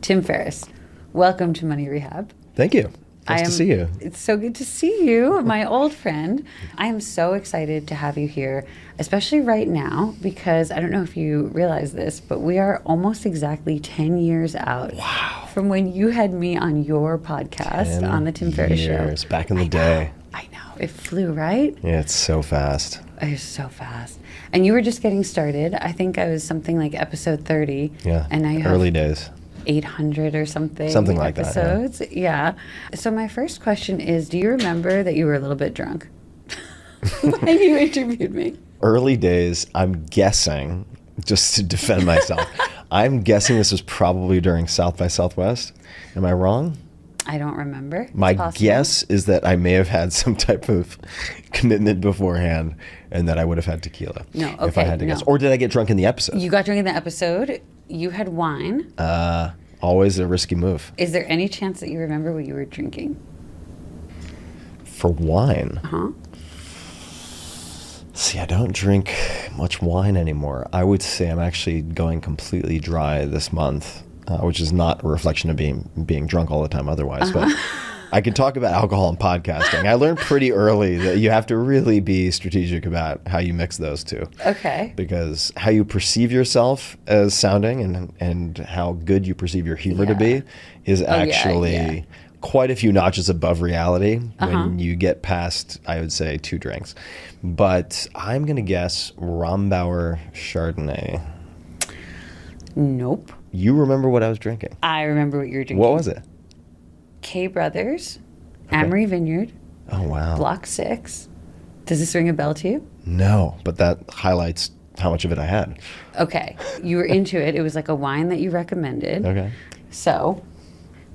Tim Ferriss, welcome to Money Rehab. Thank you. Nice to see you. It's so good to see you, my old friend. I am so excited to have you here, especially right now, because I don't know if you realize this, but we are almost exactly 10 years out from when you had me on your podcast on the Tim Ferriss Show. Back in the day. I know. It flew, right? Yeah, it's so fast. It's so fast. And you were just getting started. I think I was something like episode 30. Yeah, and now you have early days. 800 or something. Something like episodes. that. Yeah. So my first question is, do you remember that you were a little bit drunk when you interviewed me? Early days, I'm guessing, just to defend myself, I'm guessing this was probably during South by Southwest. Am I wrong? I don't remember. My guess is that I may have had some type of commitment beforehand and that I would have had tequila. No, okay. If I had to guess. Or did I get drunk in the episode? You got drunk in the episode. You had wine. Always a risky move. Is there any chance that you remember what you were drinking? For wine? Uh-huh. See, I don't drink much wine anymore. I would say I'm actually going completely dry this month, which is not a reflection of being drunk all the time otherwise. But I can talk about alcohol and podcasting. I learned pretty early that you have to really be strategic about how you mix those two. Okay. Because how you perceive yourself as sounding and how good you perceive your humor to be is actually quite a few notches above reality when you get past, I would say, 2 drinks. But I'm going to guess Rombauer Chardonnay. Nope. You remember what I was drinking? I remember what you were drinking. What was it? K Brothers, Amory Vineyard. Oh, wow. Block 6. Does this ring a bell to you? No, but that highlights how much of it I had. Okay. You were into it. It was like a wine that you recommended. Okay. So,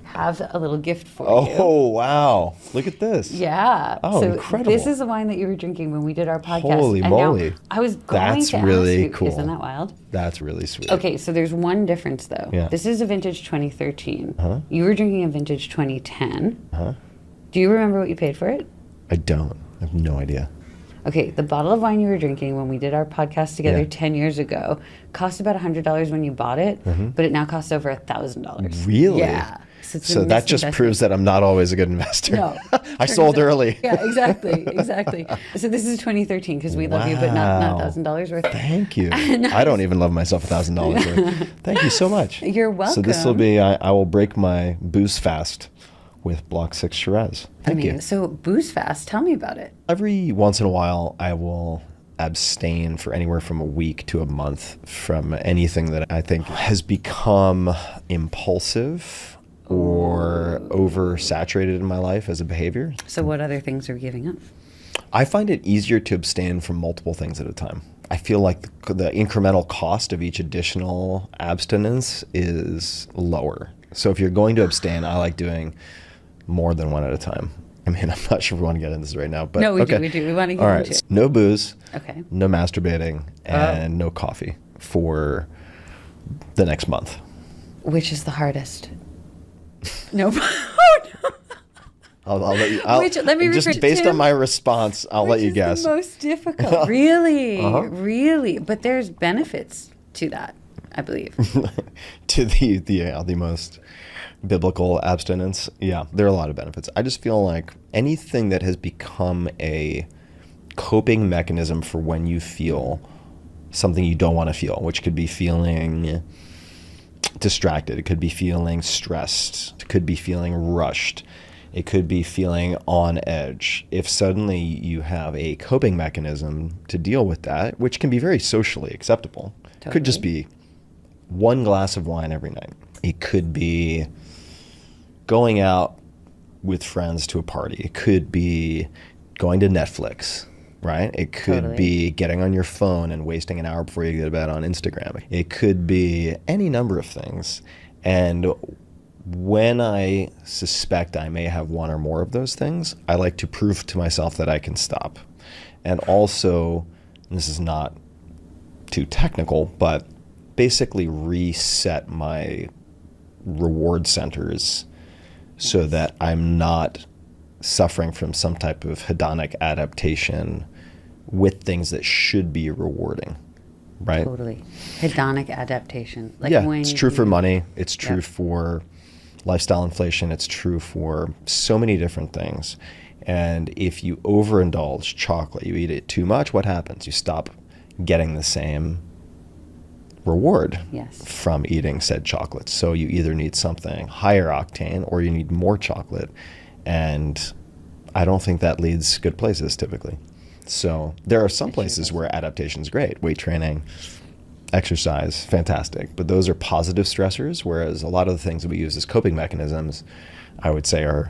have a little gift for you. Oh, wow. Look at this. Yeah. Oh, so incredible. This is the wine that you were drinking when we did our podcast. Holy and moly. Now, I was going That's to really ask you, cool. Isn't that wild? That's really sweet. Okay, so there's one difference though. Yeah. This is a vintage 2013. Uh-huh. You were drinking a vintage 2010. Uh-huh. Do you remember what you paid for it? I don't. I have no idea. Okay, the bottle of wine you were drinking when we did our podcast together 10 years ago cost about $100 when you bought it, but it now costs over $1,000. Really? Yeah. So that just proves that I'm not always a good investor. No. I sold early. Yeah, exactly. So this is 2013 because we love you, but not $1,000 worth. Thank you. I don't even love myself $1,000 worth. Thank you so much. You're welcome. So this will be, I will break my booze fast with Block 6 Shiraz. Thank you. So booze fast, tell me about it. Every once in a while, I will abstain for anywhere from a week to a month from anything that I think has become impulsive or oversaturated in my life as a behavior. So what other things are we giving up? I find it easier to abstain from multiple things at a time. I feel like the incremental cost of each additional abstinence is lower. So if you're going to abstain, I like doing more than one at a time. I mean, I'm not sure if we want to get into this right now, but no, we do. We want to get All into right. it. No booze, Okay. no masturbating, and no coffee for the next month. Which is the hardest? No. I'll let you. Let me just rephrase, based Tim, on my response, I'll let you guess. The most difficult. Really. But there's benefits to that, I believe. To the most biblical abstinence, there are a lot of benefits. I just feel like anything that has become a coping mechanism for when you feel something you don't want to feel, which could be feeling distracted, it could be feeling stressed, it could be feeling rushed, it could be feeling on edge. If suddenly you have a coping mechanism to deal with that, which can be very socially acceptable, it could just be one glass of wine every night. It could be going out with friends to a party. It could be going to Netflix, right? It could be getting on your phone and wasting an hour before you go to bed on Instagram. It could be any number of things. And when I suspect I may have one or more of those things, I like to prove to myself that I can stop. And also, and this is not too technical, but basically reset my reward centers so that I'm not suffering from some type of hedonic adaptation with things that should be rewarding. right? Totally. Hedonic adaptation. Like Yeah, when it's true for money. It's true Yep. for lifestyle inflation. It's true for so many different things. And if you overindulge chocolate, you eat it too much, what happens? You stop getting the same reward Yes. from eating said chocolate. So you either need something higher octane or you need more chocolate. And I don't think that leads good places typically. So there are some places where adaptation is great. Weight training, exercise, fantastic. But those are positive stressors, whereas a lot of the things that we use as coping mechanisms, I would say, are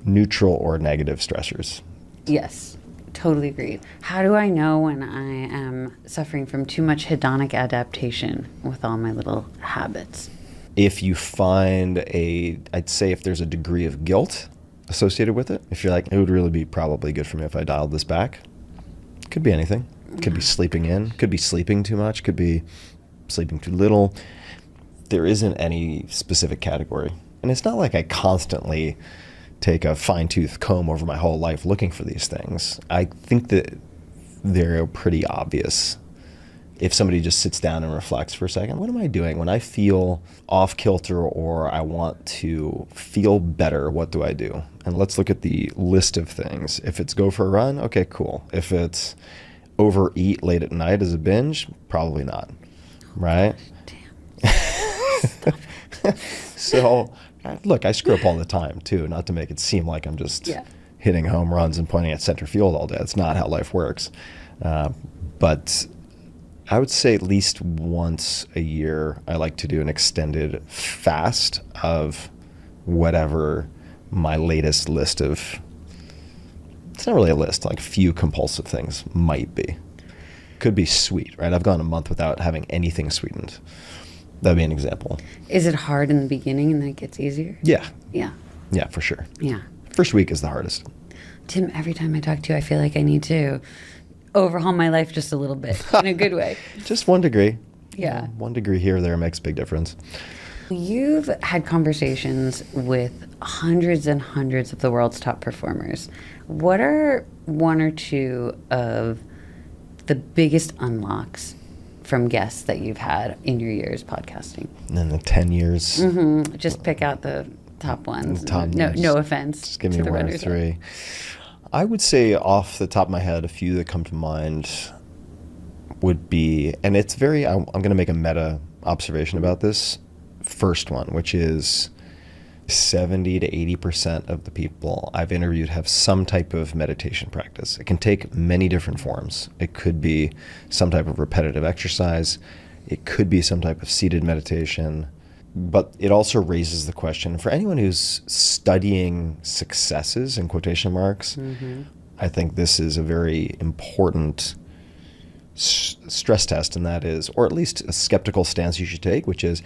neutral or negative stressors. Yes, totally agreed. How do I know when I am suffering from too much hedonic adaptation with all my little habits? If you find I'd say if there's a degree of guilt associated with it, if you're like, it would really be probably good for me if I dialed this back. Could be anything. Could be sleeping in, could be sleeping too much, could be sleeping too little. There isn't any specific category. And it's not like I constantly take a fine-tooth comb over my whole life looking for these things. I think that they're pretty obvious. If somebody just sits down and reflects for a second, what am I doing? When I feel off kilter or I want to feel better, what do I do? And let's look at the list of things. If it's go for a run, okay, cool. If it's overeat late at night as a binge, probably not, right? Damn. So, look, I screw up all the time too, not to make it seem like I'm just hitting home runs and pointing at center field all day. That's not how life works. But I would say at least once a year, I like to do an extended fast of whatever my latest list of, it's not really a list, like few compulsive things might be. Could be sweet, right? I've gone a month without having anything sweetened. That'd be an example. Is it hard in the beginning and then it gets easier? Yeah. Yeah. Yeah, for sure. Yeah. First week is the hardest. Tim, every time I talk to you, I feel like I need to overhaul my life just a little bit in a good way. Just 1 degree. Yeah. 1 degree here or there makes a big difference. You've had conversations with hundreds and hundreds of the world's top performers. What are one or two of the biggest unlocks from guests that you've had in your years podcasting? In the 10 years. Just pick out the top ones. Top no, ones. no offense. Just give me to the one or runners-up. three. I would say off the top of my head, a few that come to mind would be, and it's very, I'm going to make a meta observation about this first one, which is 70 to 80% of the people I've interviewed have some type of meditation practice. It can take many different forms. It could be some type of repetitive exercise. It could be some type of seated meditation. But it also raises the question for anyone who's studying successes in quotation marks. I think this is a very important stress test, and that is, or at least a skeptical stance you should take, which is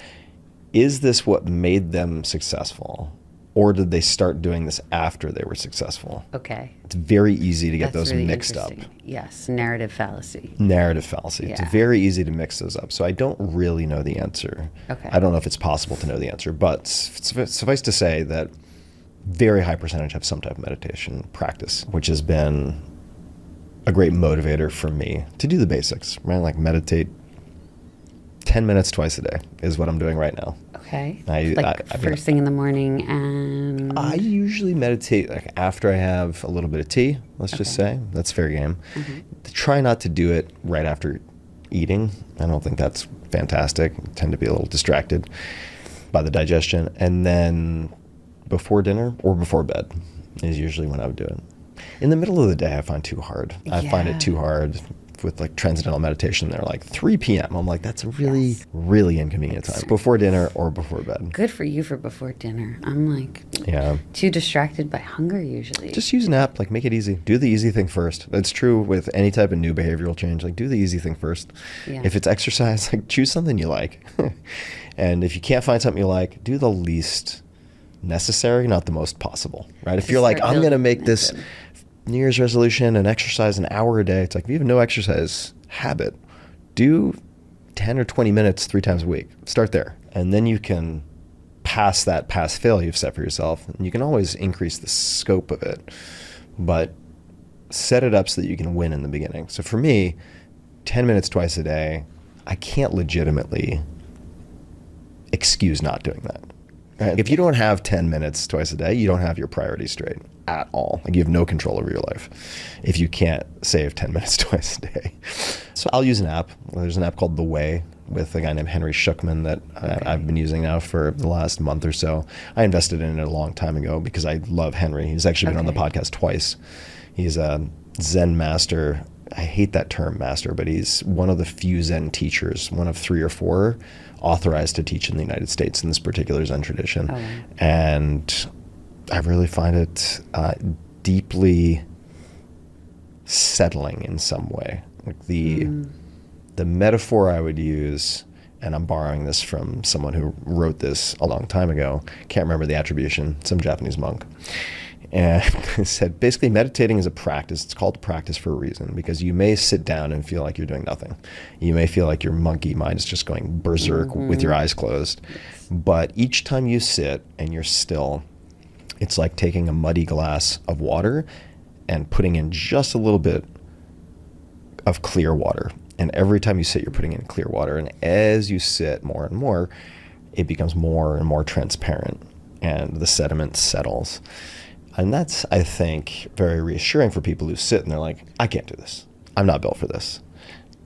this what made them successful? Or did they start doing this after they were successful? Okay. It's very easy to get That's those really mixed up. interesting. Yes, narrative fallacy. Narrative fallacy. Yeah. It's very easy to mix those up. So I don't really know the answer. Okay. I don't know if it's possible to know the answer, but suffice to say that very high percentage have some type of meditation practice, which has been a great motivator for me to do the basics, right? Like meditate 10 minutes twice a day is what I'm doing right now. Okay. I First mean, thing in the morning and... I usually meditate like after I have a little bit of tea, let's just say. That's fair game. Try not to do it right after eating. I don't think that's fantastic. I tend to be a little distracted by the digestion. And then before dinner or before bed is usually when I would do it. In the middle of the day, I find too hard. I find it too hard with like transcendental meditation. They're like 3 p.m. I'm like, that's a really, really inconvenient time. Before dinner or before bed. Good for you for before dinner. I'm like Yeah. too distracted by hunger usually. Just use an app, like make it easy. Do the easy thing first. It's true with any type of new behavioral change. Like do the easy thing first. Yeah. If it's exercise, like choose something you like. And if you can't find something you like, do the least necessary, not the most possible, right? If Just you're like, start I'm going to building make this momentum. New Year's resolution and exercise an hour a day. It's like, if you have no exercise habit, do 10 or 20 minutes 3 times a week. Start there. And then you can pass that pass fail you've set for yourself. And you can always increase the scope of it, but set it up so that you can win in the beginning. So for me, 10 minutes twice a day, I can't legitimately excuse not doing that. Right? If you don't have 10 minutes twice a day, you don't have your priorities straight at all. Like, you have no control over your life if you can't save 10 minutes twice a day. So I'll use an app. There's an app called The Way with a guy named Henry Schuckman that I've been using now for the last month or so. I invested in it a long time ago because I love Henry. He's actually been on the podcast twice. He's a Zen master. I hate that term master, but he's one of the few Zen teachers, one of 3 or 4 authorized to teach in the United States in this particular Zen tradition. Oh, wow. And I really find it deeply settling in some way. Like the metaphor I would use, and I'm borrowing this from someone who wrote this a long time ago, can't remember the attribution, some Japanese monk. And said, basically, meditating is a practice. It's called a practice for a reason, because you may sit down and feel like you're doing nothing. You may feel like your monkey mind is just going berserk with your eyes closed. Yes. But each time you sit and you're still, it's like taking a muddy glass of water and putting in just a little bit of clear water. And every time you sit, you're putting in clear water. And as you sit more and more, it becomes more and more transparent, and the sediment settles. And that's, I think, very reassuring for people who sit and they're like, I can't do this. I'm not built for this.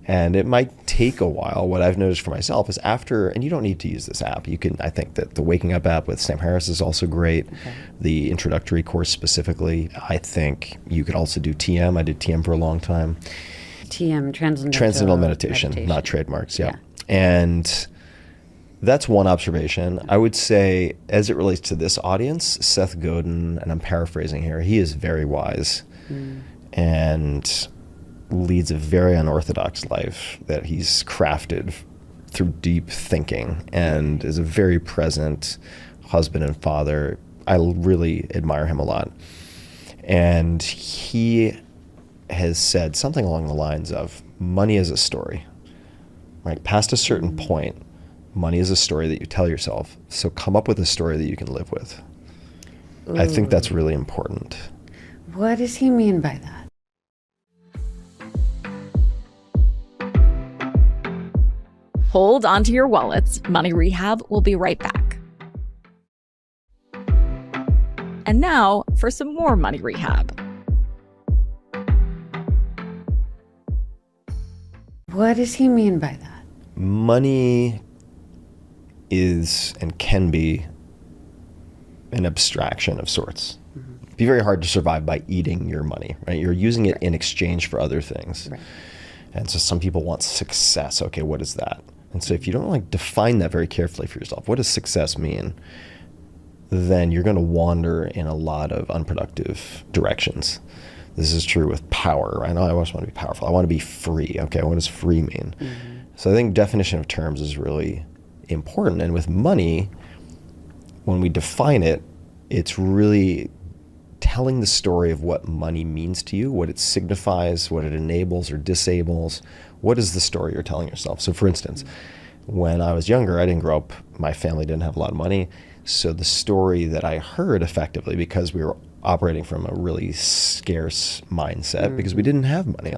And it might take a while. What I've noticed for myself is after, and you don't need to use this app. You can, I think that the Waking Up app with Sam Harris is also great. Okay. The introductory course specifically, I think you could also do TM. I did TM for a long time. TM, Transcendental meditation, not trademarks, yeah. And that's one observation. I would say, as it relates to this audience, Seth Godin, and I'm paraphrasing here, he is very wise and leads a very unorthodox life that he's crafted through deep thinking, and is a very present husband and father. I really admire him a lot. And he has said something along the lines of, money is a story, right? Past a certain point, money is a story that you tell yourself. So come up with a story that you can live with. Ooh. I think that's really important. What does he mean by that? Hold onto your wallets. Money Rehab will be right back. And now for some more Money Rehab. What does he mean by that? Money is and can be an abstraction of sorts. It'd be very hard to survive by eating your money, right? You're using it in exchange for other things. Right. And so some people want success. Okay, what is that? And so if you don't like define that very carefully for yourself, what does success mean? Then you're going to wander in a lot of unproductive directions. This is true with power, right? I always want to be powerful. I want to be free. Okay, what does free mean? So I think definition of terms is really important. And with money, when we define it, it's really telling the story of what money means to you, what it signifies, what it enables or disables. What is the story you're telling yourself? So for instance, when I was younger, I didn't grow up, my family didn't have a lot of money. So the story that I heard effectively, because we were operating from a really scarce mindset, because we didn't have money.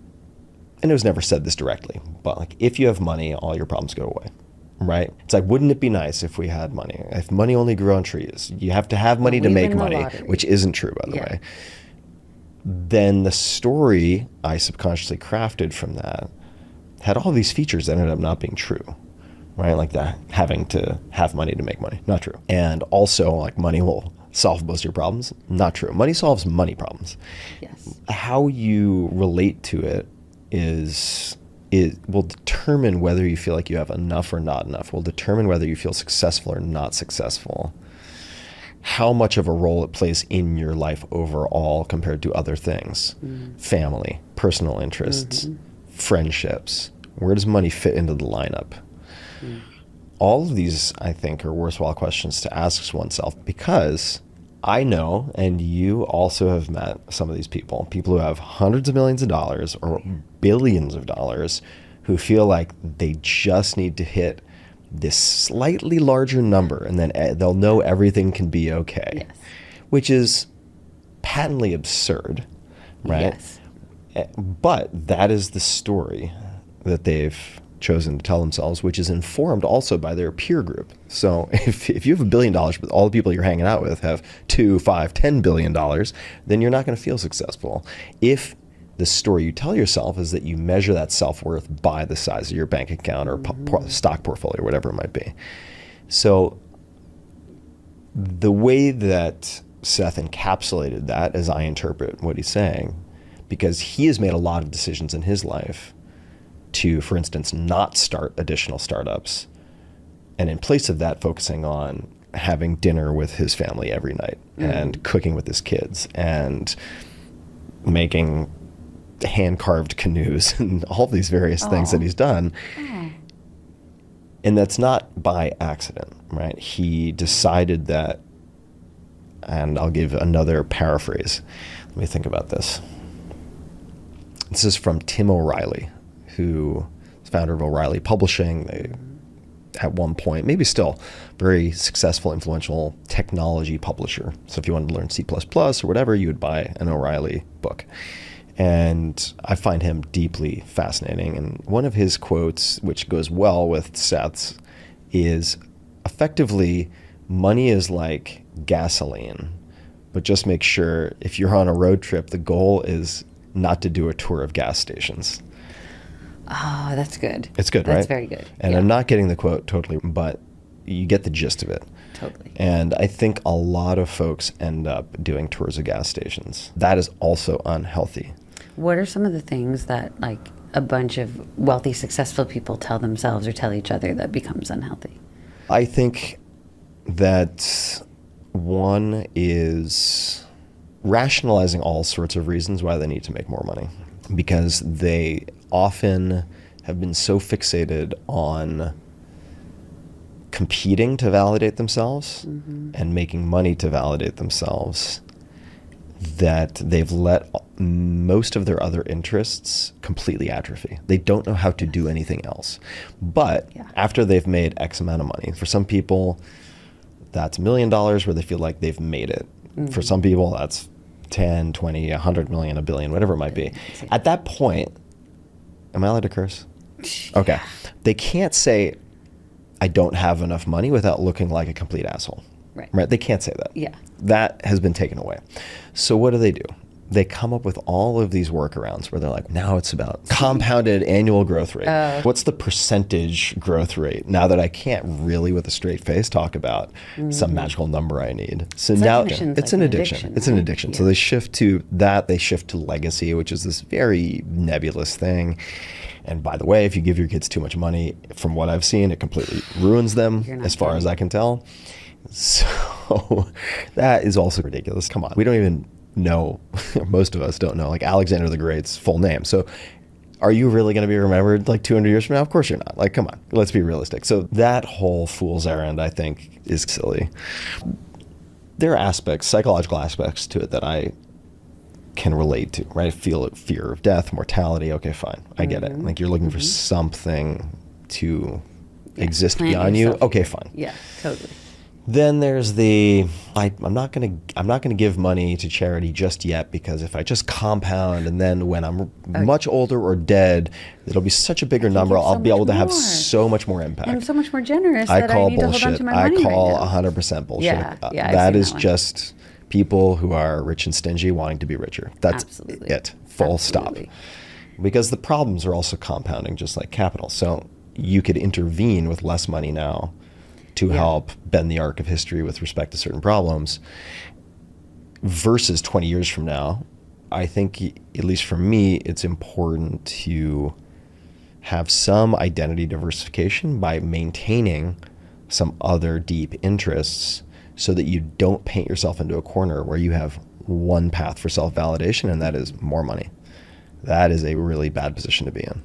And it was never said this directly, but like, if you have money, all your problems go away, right? It's like, wouldn't it be nice if we had money? If money only grew on trees, you have to have money to make money, which isn't true, by the way. Then the story I subconsciously crafted from that had all these features that ended up not being true, right? Like that, having to have money to make money, not true. And also, like, money will solve most of your problems, not true. Money solves money problems. Yes. How you relate to it it will determine whether you feel like you have enough or not enough, will determine whether you feel successful or not successful, how much of a role it plays in your life overall compared to other things, family, personal interests, friendships. Where does money fit into the lineup? All of these, I think, are worthwhile questions to ask oneself, because I know, and you also have met some of these people who have hundreds of millions of dollars or billions of dollars, who feel like they just need to hit this slightly larger number and then they'll know everything can be okay. Yes. Which is patently absurd, right? Yes. But that is the story that they've chosen to tell themselves, which is informed also by their peer group. So if you have $1 billion, but all the people you're hanging out with have $2, $5, $10 billion, then you're not going to feel successful. If the story you tell yourself is that you measure that self-worth by the size of your bank account or stock portfolio, whatever it might be. So the way that Seth encapsulated that, as I interpret what he's saying, because he has made a lot of decisions in his life to, for instance, not start additional startups, and in place of that, focusing on having dinner with his family every night and cooking with his kids and making hand-carved canoes and all these various things that he's done. And that's not by accident, right? He decided that, and I'll give another paraphrase. Let me think about this. This is from Tim O'Reilly, who is founder of O'Reilly Publishing. They, at one point, maybe still, very successful, influential technology publisher. So if you wanted to learn C++ or whatever, you would buy an O'Reilly book. And I find him deeply fascinating. And one of his quotes, which goes well with Seth's, is effectively, money is like gasoline, but just make sure if you're on a road trip, the goal is not to do a tour of gas stations. Oh, that's good. It's good, right? That's very good. And I'm not getting the quote totally, but you get the gist of it. Totally. And I think a lot of folks end up doing tours of gas stations. That is also unhealthy. What are some of the things that, like, a bunch of wealthy, successful people tell themselves or tell each other that becomes unhealthy? I think that one is rationalizing all sorts of reasons why they need to make more money, because they often have been so fixated on competing to validate themselves and making money to validate themselves that they've let most of their other interests completely atrophy. They don't know how to do anything else. But after they've made X amount of money, for some people, that's $1 million where they feel like they've made it. For some people, that's 10, 20, 100 million, a billion, whatever it might be. At that point, am I allowed to curse? Okay. They can't say, I don't have enough money without looking like a complete asshole. Right? They can't say that. Yeah. That has been taken away. So what do? They come up with all of these workarounds where they're like, now it's about compounded annual growth rate. What's the percentage growth rate? Now that I can't really with a straight face talk about some magical number I need. So it's now like it's an addiction. It's an addiction. Yeah. So they shift to that. They shift to legacy, which is this very nebulous thing. And by the way, if you give your kids too much money, from what I've seen, it completely ruins them as far as I can tell. So that is also ridiculous. Come on. We don't even know, most of us don't know, like Alexander the Great's full name. So are you really going to be remembered like 200 years from now? Of course you're not. Like, come on, let's be realistic. So that whole fool's errand, I think, is silly. There are aspects, psychological aspects to it that I can relate to, right? I feel fear of death, mortality. Okay, fine. I get it. Like you're looking for something to exist beyond you. Okay, fine. Yeah, totally. Then there's the I'm not gonna give money to charity just yet, because if I just compound and then when I'm much older or dead, it'll be such a bigger number. I'll be able to have so much more impact. And I'm so much more generous I that I call need to hold on bullshit. to my I money call right now. 100% bullshit. Yeah, I've that seen is that one. just people who are rich and stingy wanting to be richer. That's Absolutely. it. Full Absolutely. stop. Because the problems are also compounding, just like capital. So you could intervene with less money now to help bend the arc of history with respect to certain problems, versus 20 years from now. I think, at least for me, it's important to have some identity diversification by maintaining some other deep interests so that you don't paint yourself into a corner where you have one path for self-validation, and that is more money. That is a really bad position to be in.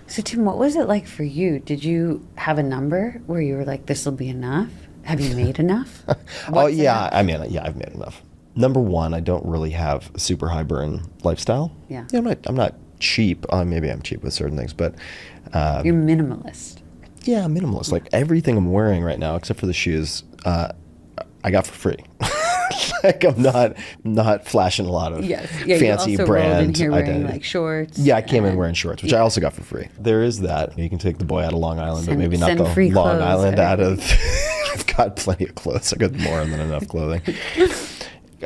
So, Tim, what was it like for you? Did you have a number where you were like, this will be enough? Have you made enough? I've made enough. Number one, I don't really have a super high burn lifestyle. Yeah. I'm not cheap. Maybe I'm cheap with certain things, but You're minimalist. yeah, minimalist. Like everything I'm wearing right now, except for the shoes, I got for free. Like I'm not flashing a lot of fancy you also brand rolled in here wearing identity. like shorts. Yeah, I came in wearing shorts, which I also got for free. There is that. You can take the boy out of Long Island, but maybe not send the free Long clothes. Island out of... I've got plenty of clothes. I got more than enough clothing.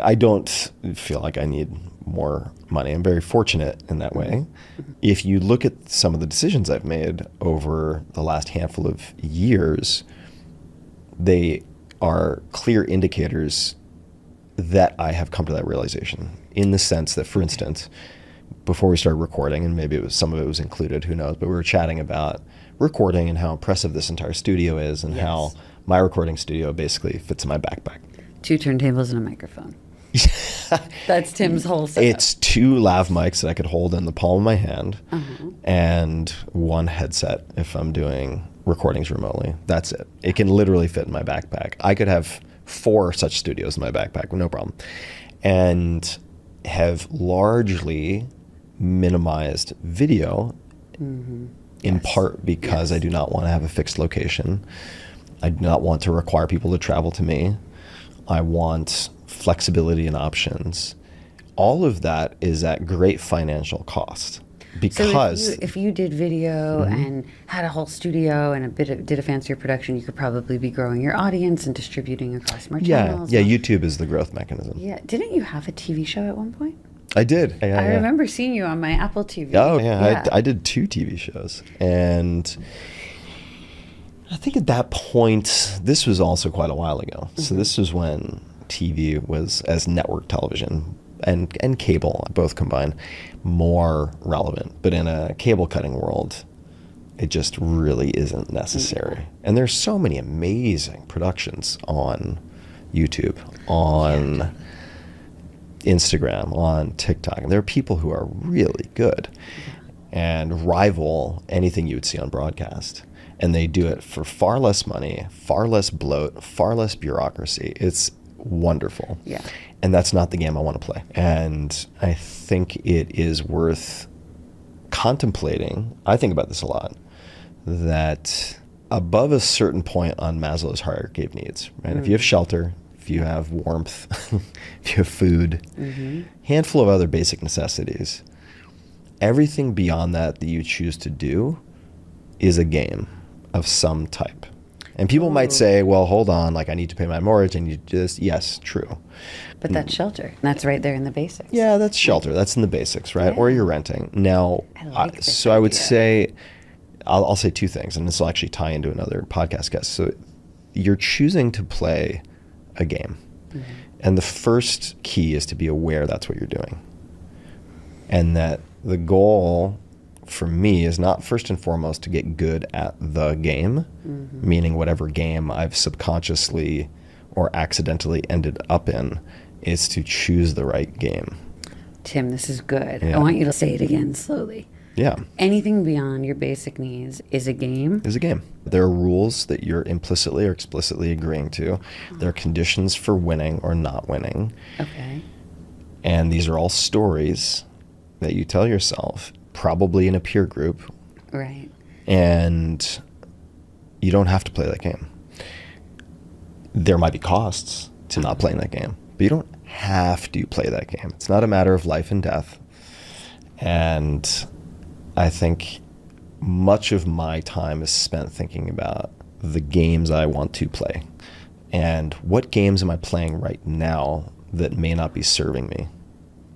I don't feel like I need more money. I'm very fortunate in that way. If you look at some of the decisions I've made over the last handful of years, they are clear indicators that I have come to that realization, in the sense that, for instance, before we started recording, and maybe some of it was included, who knows, but we were chatting about recording and how impressive this entire studio is, and how my recording studio basically fits in my backpack. 2 turntables and a microphone. That's Tim's whole setup. It's 2 lav mics that I could hold in the palm of my hand, and 1 headset if I'm doing recordings remotely. That's it. It can literally fit in my backpack. I could have 4 such studios in my backpack, no problem. And have largely minimized video, in part because I do not want to have a fixed location. I do not want to require people to travel to me. I want flexibility and options. All of that is at great financial cost, because so if you did video and had a whole studio and did a fancier production, you could probably be growing your audience and distributing across more channels. Yeah, YouTube is the growth mechanism. Yeah, didn't you have a TV show at one point? I did. I remember seeing you on my Apple TV. Oh yeah, I did 2 TV shows, and I think at that point, this was also quite a while ago. So this was when TV was, as network television and cable, both combined, more relevant. But in a cable cutting world, it just really isn't necessary. And there's so many amazing productions on YouTube, on Instagram, on TikTok. And there are people who are really good and rival anything you would see on broadcast. And they do it for far less money, far less bloat, far less bureaucracy. It's wonderful. Yeah. And that's not the game I want to play. And I think it is worth contemplating. I think about this a lot, that above a certain point on Maslow's hierarchy of needs, right? If you have shelter, if you have warmth, if you have food, handful of other basic necessities, everything beyond that you choose to do is a game of some type. And people might say, well, hold on, like I need to pay my mortgage, and you just, yes, true. But that's shelter. That's right there in the basics. Yeah, that's shelter. That's in the basics, right? Yeah. Or you're renting. Now, I like this so I would idea. say, I'll say 2 things, and this will actually tie into another podcast guest. So you're choosing to play a game. And the first key is to be aware that's what you're doing. And that the goal for me is not first and foremost to get good at the game, meaning whatever game I've subconsciously or accidentally ended up in, is to choose the right game. Tim, this is good. Yeah. I want you to say it again slowly. Yeah. Anything beyond your basic needs is a game. Is a game. There are rules that you're implicitly or explicitly agreeing to. There are conditions for winning or not winning. Okay. And these are all stories that you tell yourself, probably in a peer group. Right. And you don't have to play that game. There might be costs to not playing that game, but you don't have to play that game. It's not a matter of life and death. And I think much of my time is spent thinking about the games I want to play and what games am I playing right now that may not be serving me,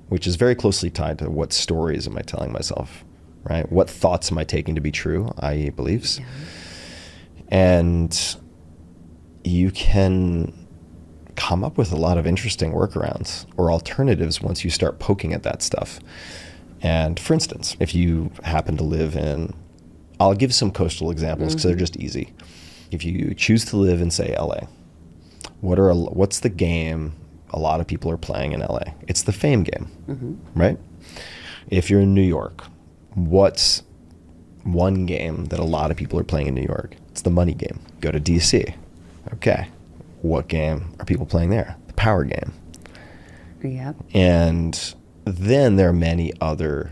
which is very closely tied to what stories am I telling myself, right? What thoughts am I taking to be true, i.e. beliefs? Yeah. And you can come up with a lot of interesting workarounds or alternatives once you start poking at that stuff. And for instance, if you happen to live in, I'll give some coastal examples because they're just easy. If you choose to live in, say, LA, what's the game a lot of people are playing in LA? It's the fame game, right? If you're in New York, what's one game that a lot of people are playing in New York? It's the money game. Go to DC. Okay. What game are people playing there? The power game. Yep. And then there are a million other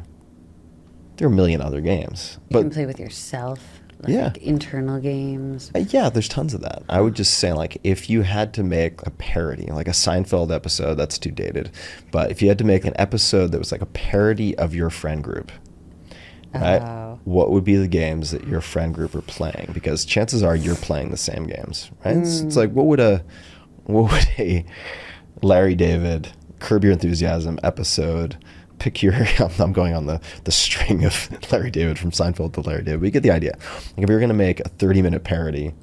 games. You can play with yourself. Like internal games? Yeah, there's tons of that. I would just say, like, if you had to make a parody, like a Seinfeld episode, that's too dated. But if you had to make an episode that was like a parody of your friend group, right? Oh. What would be the games that your friend group are playing? Because chances are you're playing the same games, right? It's like, what would a Larry David Curb Your Enthusiasm episode? Pick your, I'm going on the string of Larry David from Seinfeld to Larry David. But you get the idea. Like if you're going to make a 30-minute parody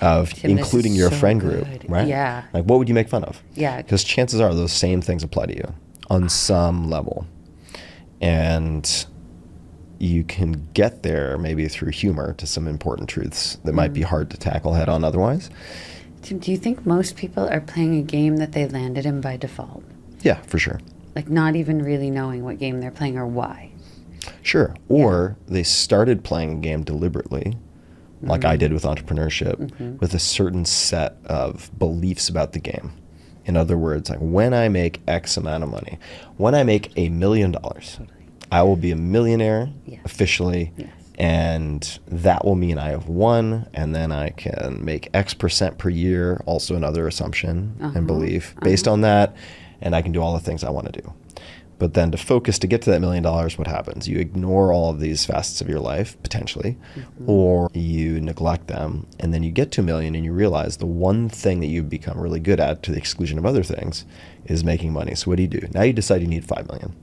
of Tim, including your so friend good. group, right? Yeah. Like what would you make fun of? Yeah. Because chances are those same things apply to you on some level. And you can get there maybe through humor to some important truths that might be hard to tackle head on otherwise. Tim, do you think most people are playing a game that they landed in by default? Yeah, for sure. Like not even really knowing what game they're playing or why? Sure. Or they started playing a game deliberately, like I did with entrepreneurship, with a certain set of beliefs about the game. In other words, like when I make X amount of money, when I make $1 million, I will be a millionaire officially. Yes. And that will mean I have won, and then I can make X% per year, also another assumption and belief based on that, and I can do all the things I want to do. But then to focus to get to that $1 million, what happens? You ignore all of these facets of your life, potentially, or you neglect them, and then you get to $1 million and you realize the one thing that you've become really good at to the exclusion of other things is making money. So what do? Now you decide you need $5 million.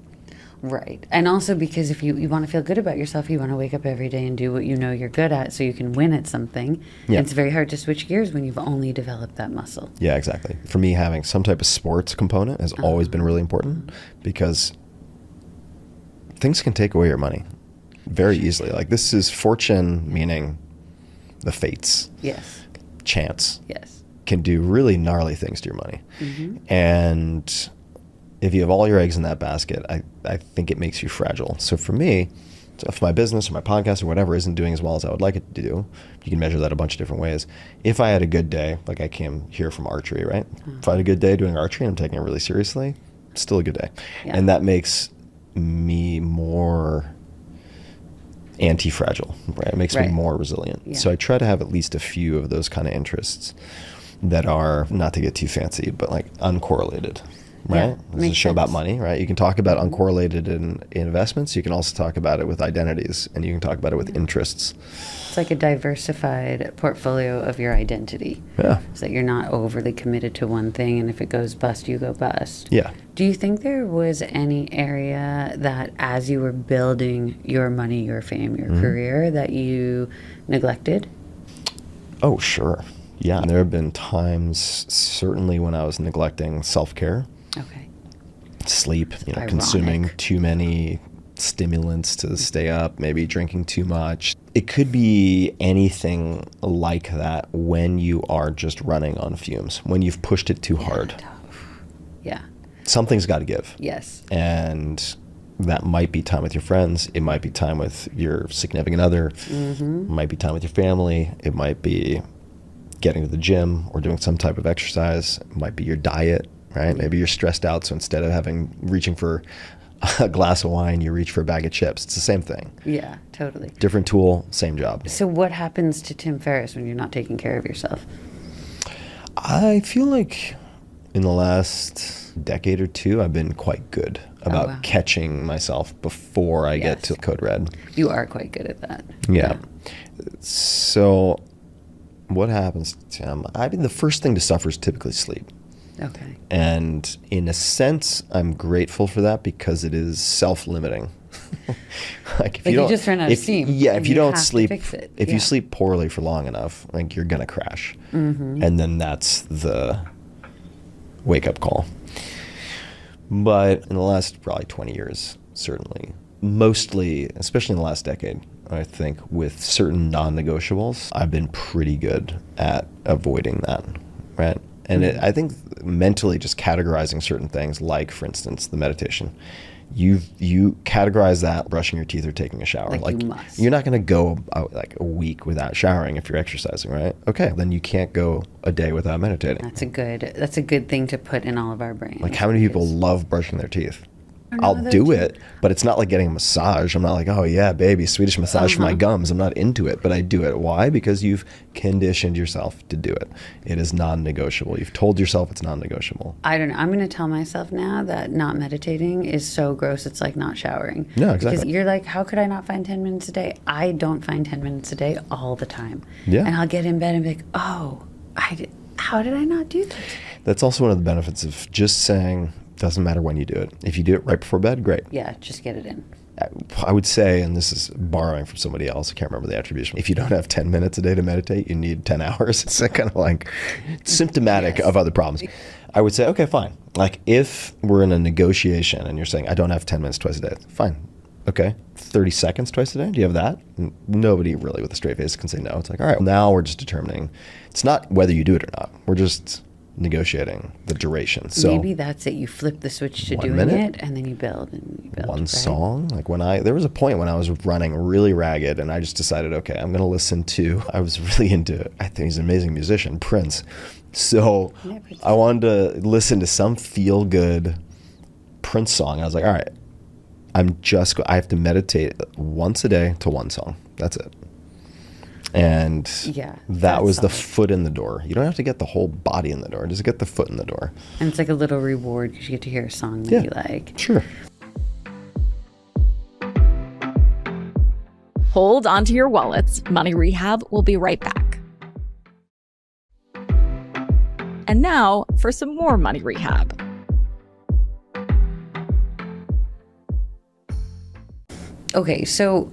Right. And also because if you want to feel good about yourself, you want to wake up every day and do what you know you're good at so you can win at something. Yeah. And it's very hard to switch gears when you've only developed that muscle. Yeah, exactly. For me, having some type of sports component has always been really important because things can take away your money very easily. Like this is fortune, meaning the fates. Yes. Chance. Yes. Can do really gnarly things to your money. And if you have all your eggs in that basket, I think it makes you fragile. So for me, if my business or my podcast or whatever isn't doing as well as I would like it to do, you can measure that a bunch of different ways. If I had a good day, like I came here from archery, right? If I had a good day doing archery and I'm taking it really seriously, it's still a good day. Yeah. And that makes me more anti-fragile, right? It makes me more resilient. Yeah. So I try to have at least a few of those kind of interests that are, not to get too fancy, but like uncorrelated. Right? Yeah, This is a show about money, right? You can talk about uncorrelated in investments. You can also talk about it with identities, and you can talk about it with interests. It's like a diversified portfolio of your identity. Yeah. So that you're not overly committed to one thing, and if it goes bust, you go bust. Yeah. Do you think there was any area that as you were building your money, your fame, your career, that you neglected? Oh, sure. Yeah. There have been times, certainly when I was neglecting self-care. Okay. Sleep, Ironic. consuming too many stimulants to stay up, maybe drinking too much. It could be anything like that when you are just running on fumes, when you've pushed it too hard. Yeah. Something's got to give. Yes. And that might be time with your friends. It might be time with your significant other. It might be time with your family. It might be getting to the gym or doing some type of exercise. It might be your diet. Right? Maybe you're stressed out, so instead of reaching for a glass of wine, you reach for a bag of chips. It's the same thing. Yeah, totally. Different tool, same job. So what happens to Tim Ferriss when you're not taking care of yourself? I feel like in the last decade or two, I've been quite good about catching myself before I get to code red. You are quite good at that. Yeah. So what happens, Tim? The first thing to suffer is typically sleep. Okay. And in a sense, I'm grateful for that because it is self-limiting. Like you just run out of steam. Yeah, if you don't sleep, if you sleep poorly for long enough, like you're gonna crash, and then that's the wake-up call. But in the last probably 20 years, certainly, mostly, especially in the last decade, I think with certain non-negotiables, I've been pretty good at avoiding that, right? And I think mentally just categorizing certain things, like, for instance, the meditation, you categorize that brushing your teeth or taking a shower. Like you must. You're not going to go like a week without showering if you're exercising, right? Okay, then you can't go a day without meditating. That's a good thing to put in all of our brains. Like how many people love brushing their teeth? I'll do it, but it's not like getting a massage. I'm not like, oh yeah, baby, Swedish massage for my gums. I'm not into it, but I do it. Why? Because you've conditioned yourself to do it. It is non-negotiable. You've told yourself it's non-negotiable. I don't know. I'm going to tell myself now that not meditating is so gross. It's like not showering. Yeah, exactly. Because you're like, how could I not find 10 minutes a day? I don't find 10 minutes a day all the time. Yeah. And I'll get in bed and be like, oh, how did I not do this? That's also one of the benefits of just saying, doesn't matter when you do it. If you do it right before bed, great. Yeah, just get it in. I would say, and this is borrowing from somebody else, I can't remember the attribution. If you don't have 10 minutes a day to meditate, you need 10 hours. It's kind of like symptomatic of other problems. I would say, okay, fine. Like if we're in a negotiation and you're saying, I don't have 10 minutes twice a day, fine. Okay, 30 seconds twice a day? Do you have that? Nobody really with a straight face can say no. It's like, all right, well, now we're just determining. It's not whether you do it or not. We're just negotiating the duration. So maybe that's it. You flip the switch to doing it, and then you build and you build. One song. Like there was a point when I was running really ragged, and I just decided, okay, I'm going to listen to. I was really into. I think he's an amazing musician, Prince. So I wanted to listen to some feel good Prince song. I was like, all right, I have to meditate once a day to one song. That's it. And that was the foot in the door. You don't have to get the whole body in the door. Just get the foot in the door. And it's like a little reward because you get to hear a song that you like. Sure. Hold onto your wallets. Money Rehab will be right back. And now for some more Money Rehab. Okay, so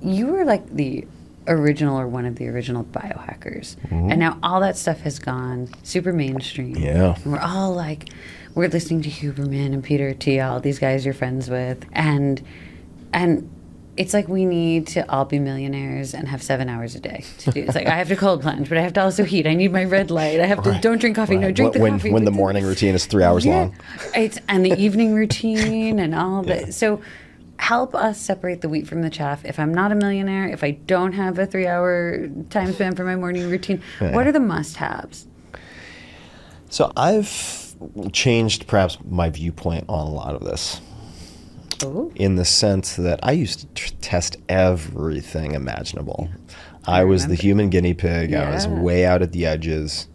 you were like the original or one of the original biohackers. And now all that stuff has gone super mainstream. Yeah. And we're all like, we're listening to Huberman and Peter Thiel, these guys you're friends with. And it's like we need to all be millionaires and have 7 hours a day to do. It's like I have to cold plunge, but I have to also heat. I need my red light. I have to don't drink coffee. No, drink the coffee. When the morning routine is 3 hours long. And the evening routine and all that. So help us separate the wheat from the chaff. If I'm not a millionaire, if I don't have a 3-hour time span for my morning routine, what are the must-haves? So I've changed perhaps my viewpoint on a lot of this. Oh. In the sense that I used to test everything imaginable. I was the human guinea pig. I was way out at the edges.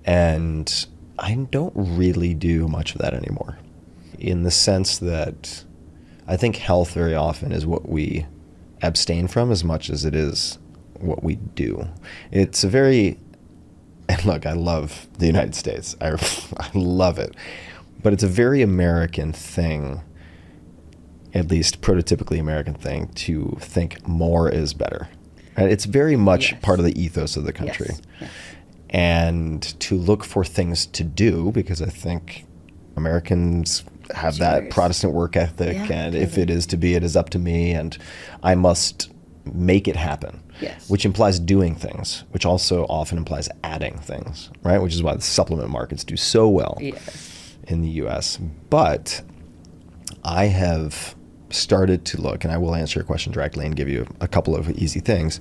And I don't really do much of that anymore. In the sense that I think health very often is what we abstain from as much as it is what we do. It's a very, and look, I love the United States. I love it. But it's a very American thing, at least prototypically American thing, to think more is better. And it's very much part of the ethos of the country. Yes. And to look for things to do, because I think Americans have that Protestant work ethic, and if it is to be, it is up to me, and I must make it happen. Yes. Which implies doing things, which also often implies adding things, right? Which is why the supplement markets do so well in the US. But I have started to look, and I will answer your question directly and give you a couple of easy things,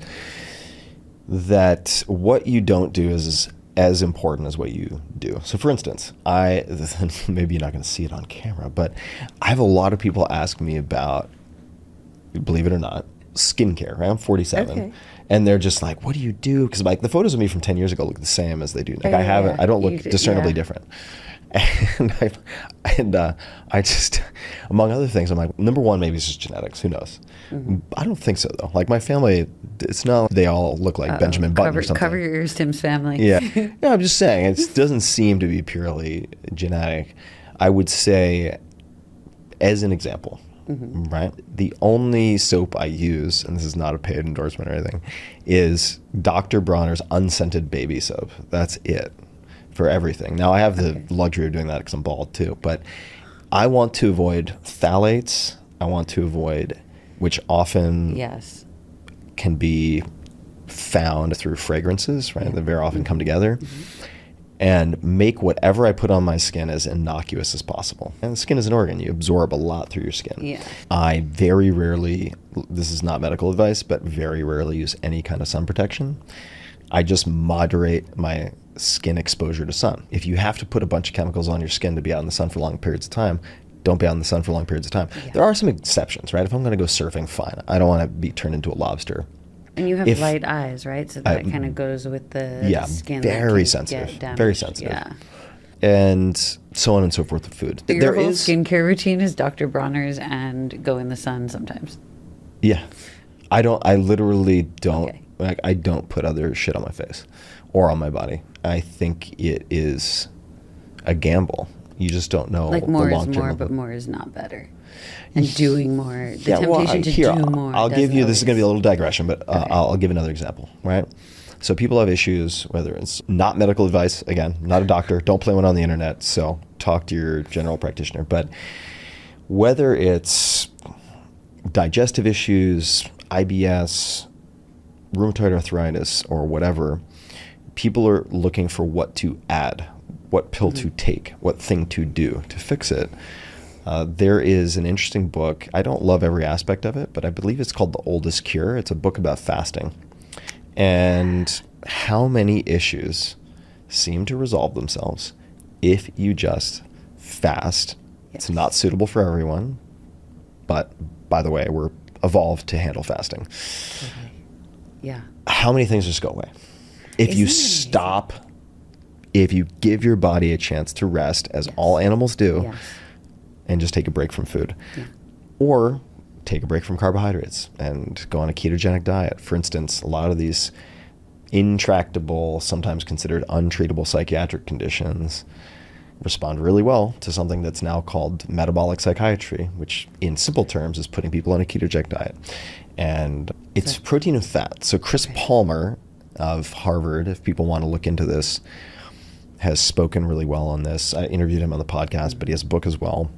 that what you don't do is as important as what you do. So for instance, maybe you're not going to see it on camera, but I have a lot of people ask me about, believe it or not, skincare, right? I'm 47. And they're just like, what do you do? Because like the photos of me from 10 years ago look the same as they do. Like I don't look discernibly different. And I just, among other things, I'm like, number one, maybe it's just genetics. Who knows? I don't think so, though. Like my family, it's not they all look like Benjamin Button or something. Cover your ears, Tim's family. Yeah, I'm just saying, it doesn't seem to be purely genetic. I would say, as an example, right? The only soap I use, and this is not a paid endorsement or anything, is Dr. Bronner's unscented baby soap. That's it. For everything. Now I have the luxury of doing that because I'm bald too, but I want to avoid phthalates. I want to avoid, which often can be found through fragrances, right? They very often come together, and make whatever I put on my skin as innocuous as possible. And the skin is an organ. You absorb a lot through your skin. I very rarely, this is not medical advice, but very rarely use any kind of sun protection. I just moderate my skin exposure to sun. If you have to put a bunch of chemicals on your skin to be out in the sun for long periods of time, don't be out in the sun for long periods of time. Yeah. There are some exceptions, right? If I'm going to go surfing, fine. I don't want to be turned into a lobster. And you have light eyes, right? So that kind of goes with the skin. Very that can sensitive. get damaged. Very sensitive. Yeah. And so on and so forth with food. Your whole skincare routine is Dr. Bronner's and go in the sun sometimes. Yeah. I literally don't, Okay. like, I don't put other shit on my face or on my body. I think it is a gamble. You just don't know Like the more is long-term more, of but it. more is not better. And doing more, the Yeah, well, temptation to here, do more. I'll give you, this is going to be a always- little digression, but I'll give another example, right? So people have issues, whether it's not medical advice, again, not a doctor, don't play one on the internet, so talk to your general practitioner. But whether it's digestive issues, IBS, rheumatoid arthritis, or whatever, people are looking for what to add, what pill to take, what thing to do to fix it. There is an interesting book. I don't love every aspect of it, but I believe it's called The Oldest Cure. It's a book about fasting. And how many issues seem to resolve themselves if you just fast. Yes. It's not suitable for everyone, but by the way, we're evolved to handle fasting. Totally. Yeah. How many things just go away? If Isn't you it amazing? stop, if you give your body a chance to rest, as all animals do, Yes. and just take a break from food. Yeah. Or take a break from carbohydrates and go on a ketogenic diet. For instance, a lot of these intractable, sometimes considered untreatable psychiatric conditions respond really well to something that's now called metabolic psychiatry, which in simple terms is putting people on a ketogenic diet. And it's protein and fat. So Chris Palmer of Harvard, if people want to look into this, has spoken really well on this. I interviewed him on the podcast, but he has a book as well.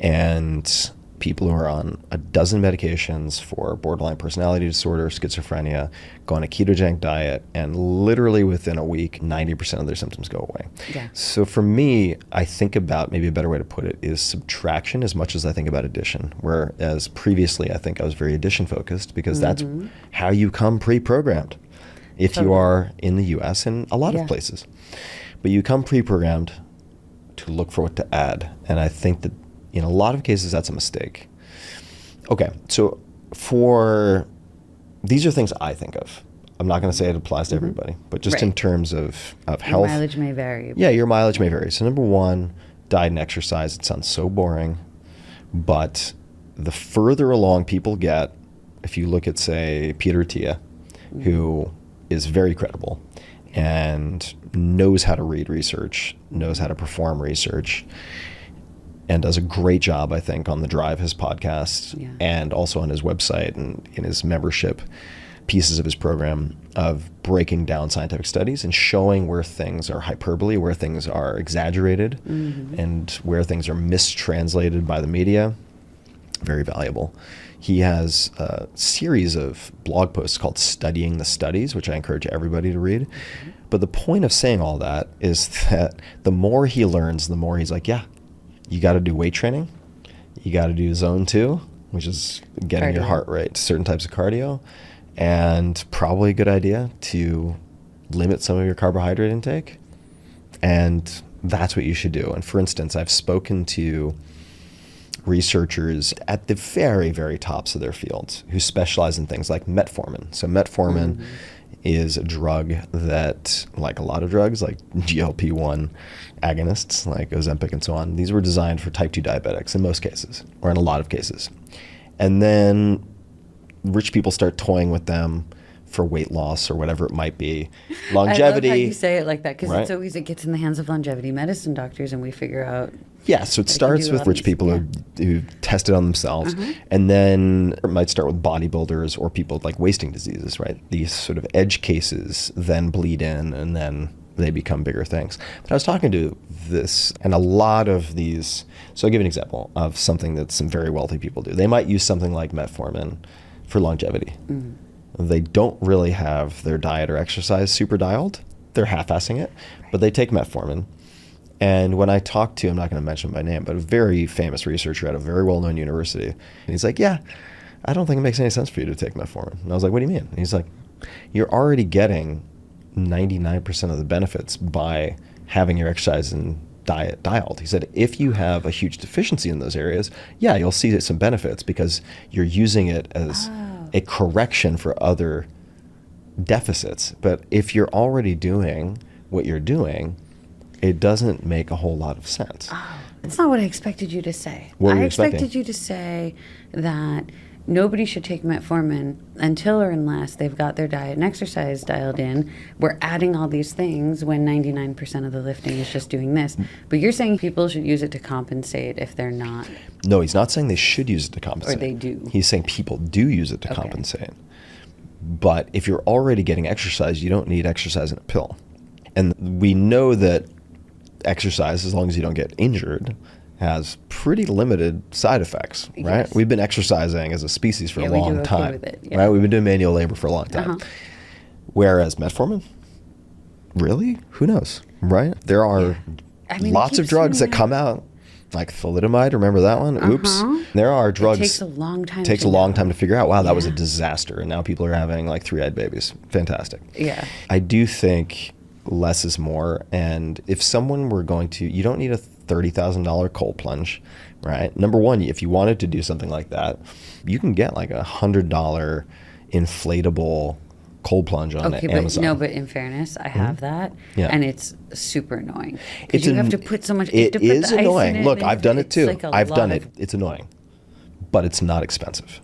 And people who are on a dozen medications for borderline personality disorder, schizophrenia, go on a ketogenic diet, and literally within a week, 90% of their symptoms go away. Yeah. So for me, I think about, maybe a better way to put it is subtraction as much as I think about addition. Whereas previously, I think I was very addition focused because that's how you come pre-programmed if you are in the US and a lot of places. But you come pre-programmed to look for what to add. And I think that in a lot of cases, that's a mistake. Okay, so these are things I think of. I'm not going to say it applies to everybody, but just in terms of Your health. mileage may vary. Yeah, your mileage may vary. So number one, diet and exercise. It sounds so boring, but the further along people get, if you look at, say, Peter Attia, who is very credible and knows how to read research, knows how to perform research, and does a great job, I think, on the Drive, his podcast, and also on his website and in his membership pieces of his program of breaking down scientific studies and showing where things are hyperbole, where things are exaggerated, and where things are mistranslated by the media. Very valuable. He has a series of blog posts called Studying the Studies, which I encourage everybody to read. But the point of saying all that is that the more he learns, the more he's like, yeah, you got to do weight training. You got to do zone 2, which is getting your heart rate, certain types of cardio, and probably a good idea to limit some of your carbohydrate intake. And that's what you should do. And for instance, I've spoken to researchers at the very, very tops of their fields who specialize in things like metformin. So metformin is a drug that, like a lot of drugs, like GLP-1 agonists, like Ozempic and so on, these were designed for type 2 diabetics in most cases, or in a lot of cases. And then rich people start toying with them for weight loss or whatever it might be. Longevity. I love how you say it like that because right? it's always, it gets in the hands of longevity medicine doctors and we figure out. Yeah, so it starts with rich people who test it on themselves, and then it might start with bodybuilders or people with like wasting diseases, right? These sort of edge cases then bleed in, and then they become bigger things. But I was talking to this, and a lot of these, so I'll give an example of something that some very wealthy people do. They might use something like metformin for longevity. They don't really have their diet or exercise super dialed. They're half-assing it, but they take metformin. And when I talked to, I'm not going to mention by name, but a very famous researcher at a very well-known university, and he's like, yeah, I don't think it makes any sense for you to take metformin. And I was like, what do you mean? And he's like, you're already getting 99% of the benefits by having your exercise and diet dialed. He said, if you have a huge deficiency in those areas, yeah, you'll see some benefits because you're using it as a correction for other deficits. But if you're already doing what you're doing, it doesn't make a whole lot of sense. Oh, that's not what I expected you to say. What were you I expecting? expected you to say that nobody should take metformin until or unless they've got their diet and exercise dialed in. We're adding all these things when 99% of the lifting is just doing this. But you're saying people should use it to compensate if they're not. No, he's not saying they should use it to compensate. Or they do. He's saying people do use it to compensate. But if you're already getting exercise, you don't need exercise in a pill. And we know that exercise, as long as you don't get injured, has pretty limited side effects, right? Yes. We've been exercising as a species for a we do long okay time, with it, yeah. right? We've been doing manual labor for a long time. Whereas metformin, really? Who knows, right? There are I mean, lots it of keeps drugs that turning come out, like thalidomide, remember that one? Oops. There are drugs. It takes a long time. Takes to a long know. time to figure out, wow, that was a Yeah. disaster. And now people are having like 3-eyed babies. Fantastic. Yeah. I do think less is more. And if someone were going to, you don't need a $30,000 cold plunge, right? Number one, if you wanted to do something like that, you can get like $100 inflatable cold plunge on Okay, Amazon. but in fairness, I have that, Yeah. and it's super annoying. It's Because you have to put so much. It to put is the ice annoying. in it, Look, and I've done it it's too. like a I've done lot it. of- It's annoying, but it's not expensive.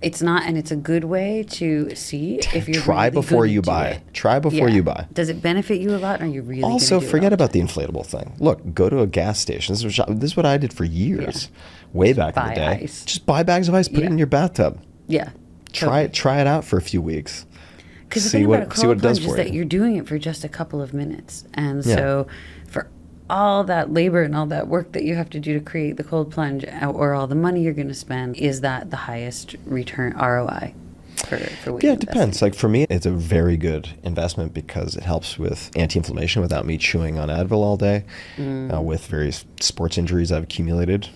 It's not, and it's a good way to see if you're Try really before gonna you do buy. it. Try before Yeah. you buy. Does it benefit you a lot, or are you really Also, gonna do forget it about the inflatable thing. Look, go to a gas station. This is what I did for years, way back in the buy day. ice. Just buy bags of ice, put it Yeah. in your bathtub. Yeah. Try it out for a few weeks. Because the See thing what- about a see what cold it does plunge is for that you. you're doing it for just a couple of minutes, and Yeah. so for all that labor and all that work that you have to do to create the cold plunge, or all the money you're going to spend, is that the highest return ROI for what Yeah, you it depends. Like for me, it's a very good investment because it helps with anti-inflammation without me chewing on Advil all day, with various sports injuries I've accumulated,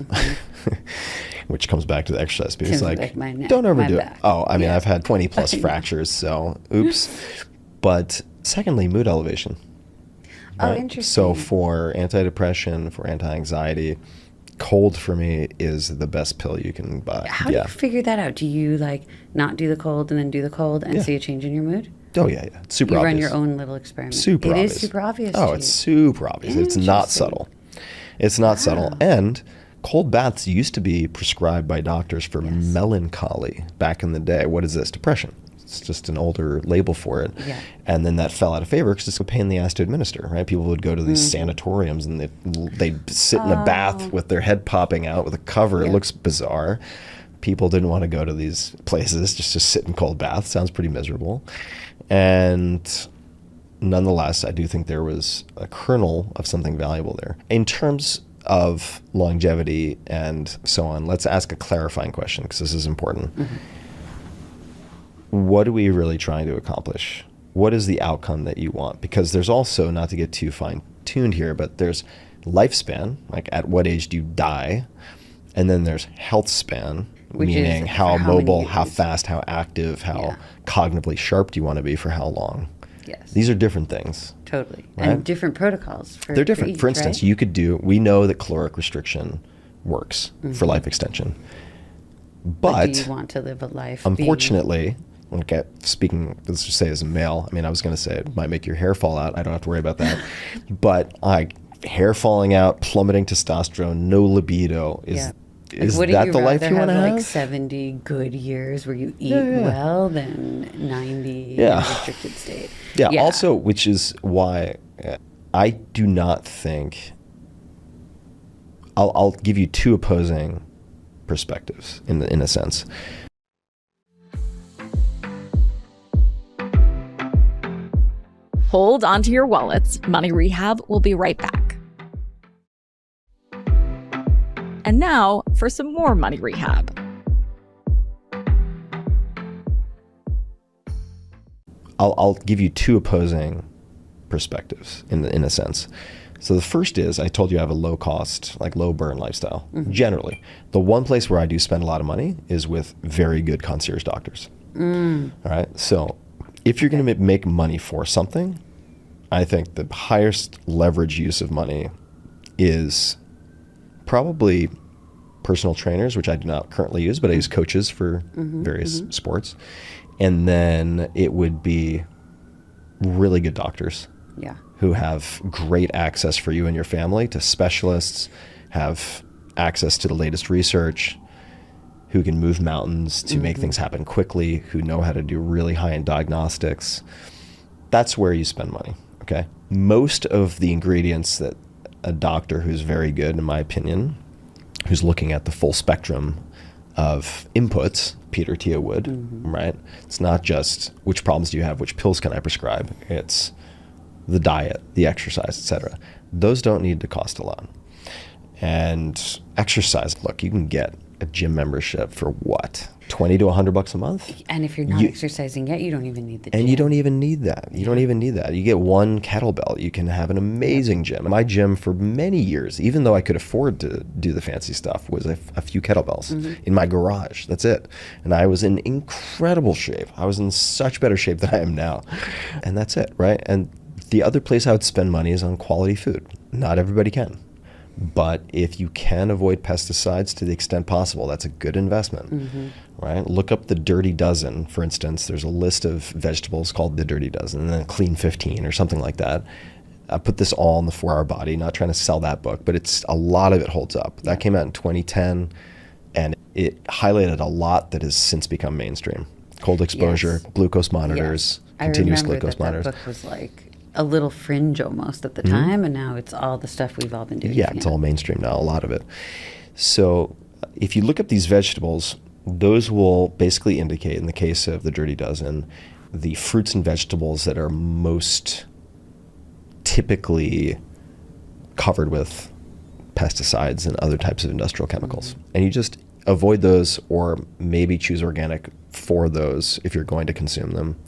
which comes back to the exercise piece. Seems Like, like my neck, don't my overdo it. back. Oh, I mean, Yeah. I've had 20 plus fractures, so oops. But secondly, mood elevation. Oh, right? interesting. So for antidepressant, for anti-anxiety, cold for me is the best pill you can buy. How do you figure that out? Do you like not do the cold and then do the cold and Yeah. see a change in your mood? Oh yeah, yeah. It's super You obvious. run your own little experiment. Super It obvious. is super obvious. Oh, to it's you. super obvious. It's not Interesting. subtle. It's not subtle. And cold baths used to be prescribed by doctors for melancholy back in the day. What is this? Depression. It's just an older label for it. Yeah. And then that fell out of favor because it's a pain in the ass to administer, right? People would go to these sanatoriums and they'd sit in a bath with their head popping out with a cover. It Yeah. looks bizarre. People didn't want to go to these places just to sit in cold baths. Sounds pretty miserable. And nonetheless, I do think there was a kernel of something valuable there. In terms of longevity and so on, let's ask a clarifying question because this is important. What are we really trying to accomplish? What is the outcome that you want? Because there's also, not to get too fine-tuned here, but there's lifespan, like at what age do you die? And then there's health span, Which is meaning for how how many mobile, how years. fast, how active, how Yeah. cognitively sharp do you want to be for how long? Yes. These are different things. Totally. Right? And different protocols. They're different. each, For instance, right? we know that caloric restriction works for life extension. But do you want to live a life being- unfortunately, okay, speaking, let's just say as a male, I mean, I was going to say it might make your hair fall out. I don't have to worry about that. But hair falling out, plummeting testosterone, no libido. Yeah. Is wouldn't that the life rather you want to have? like 70 good years where you eat yeah. well than 90 Yeah. in a restricted state? Yeah, also, which is why I do not think, I'll give you two opposing perspectives in a sense. Hold onto your wallets. Money Rehab will be right back. And now for some more Money Rehab. I'll give you two opposing perspectives in a sense. So the first is, I told you I have a low cost, like low burn lifestyle. Generally, the one place where I do spend a lot of money is with very good concierge doctors. All right. So if you're going to make money for something, I think the highest leverage use of money is probably personal trainers, which I do not currently use, but I use coaches for various sports. And then it would be really good doctors who have great access for you and your family to specialists, have access to the latest research, who can move mountains to make things happen quickly, who know how to do really high-end diagnostics. That's where you spend money, okay? Most of the ingredients that a doctor who's very good, in my opinion, who's looking at the full spectrum of inputs, Peter Thiel would, right? It's not just which problems do you have, which pills can I prescribe? It's the diet, the exercise, etc. Those don't need to cost a lot. And exercise, look, you can get a gym membership for what? $20 to $100 a month? And if you're not exercising yet, you don't even need the gym. And you don't even need that. You don't even need that. You get one kettlebell. You can have an amazing gym. My gym for many years, even though I could afford to do the fancy stuff, was a few kettlebells in my garage. That's it. And I was in incredible shape. I was in such better shape than I am now. And that's it, right? And the other place I would spend money is on quality food. Not everybody can. But if you can avoid pesticides to the extent possible, that's a good investment, right? Look up the Dirty Dozen, for instance. There's a list of vegetables called the Dirty Dozen, and then Clean 15 or something like that. I put this all in the 4 Hour Body, not trying to sell that book, but it's a lot of it holds up. That came out in 2010, and it highlighted a lot that has since become mainstream. Cold exposure, glucose monitors, continuous glucose monitors. That book was like a little fringe almost at the time, and now it's all the stuff we've all been doing. Yeah, it's all mainstream now, a lot of it. So if you look up these vegetables, those will basically indicate, in the case of the Dirty Dozen, the fruits and vegetables that are most typically covered with pesticides and other types of industrial chemicals. And you just avoid those, or maybe choose organic for those if you're going to consume them.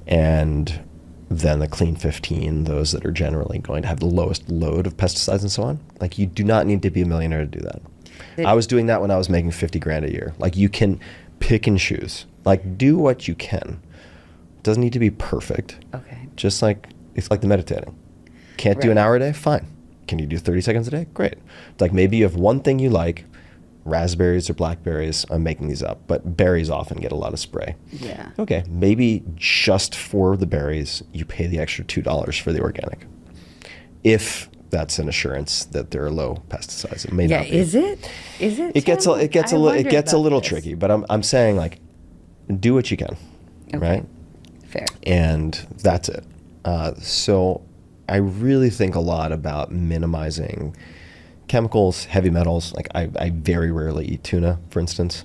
And then the Clean 15, those that are generally going to have the lowest load of pesticides and so on. Like, you do not need to be a millionaire to do that. I was doing that when I was making 50 grand a year. Like, you can pick and choose. Like, do what you can. It doesn't need to be perfect. Okay. Just like, it's like the meditating. Can't do an hour a day? Fine. Can you do 30 seconds a day? Great. It's like, maybe you have one thing you like, raspberries or blackberries. I'm making these up, but berries often get a lot of spray. Yeah. Okay, maybe just for the berries, you pay the extra $2 for the organic. If that's an assurance that there are low pesticides. It may not be. Is it? Is it? It gets a little tricky, but I'm saying, like, do what you can, right? Fair. And that's it. So I really think a lot about minimizing chemicals, heavy metals. Like, I very rarely eat tuna, for instance.